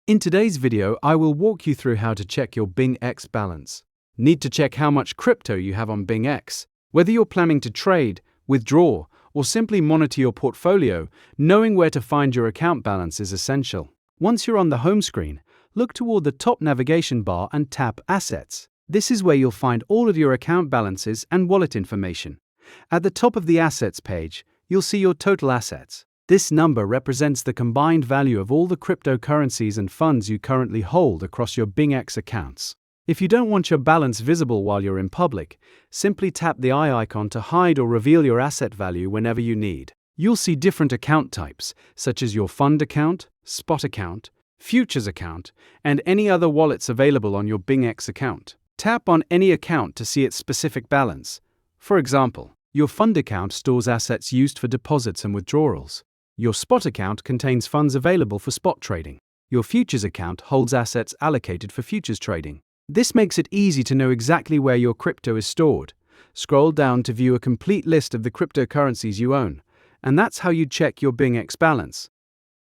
In today's video, I will walk you through how to check your BingX balance. Need to check how much crypto you have on BingX? Whether you're planning to trade, withdraw, or simply monitor your portfolio, knowing where to find your account balance is essential. Once you're on the home screen, look toward the top navigation bar and tap Assets. This is where you'll find all of your account balances and wallet information. At the top of the Assets page, you'll see your total assets. This number represents the combined value of all the cryptocurrencies and funds you currently hold across your BingX accounts. If you don't want your balance visible while you're in public, simply tap the eye icon to hide or reveal your asset value whenever you need. You'll see different account types, such as your fund account, spot account, futures account, and any other wallets available on your BingX account. Tap on any account to see its specific balance. For example, your fund account stores assets used for deposits and withdrawals. Your spot account contains funds available for spot trading. Your futures account holds assets allocated for futures trading. This makes it easy to know exactly where your crypto is stored. Scroll down to view a complete list of the cryptocurrencies you own, and that's how you check your BingX balance.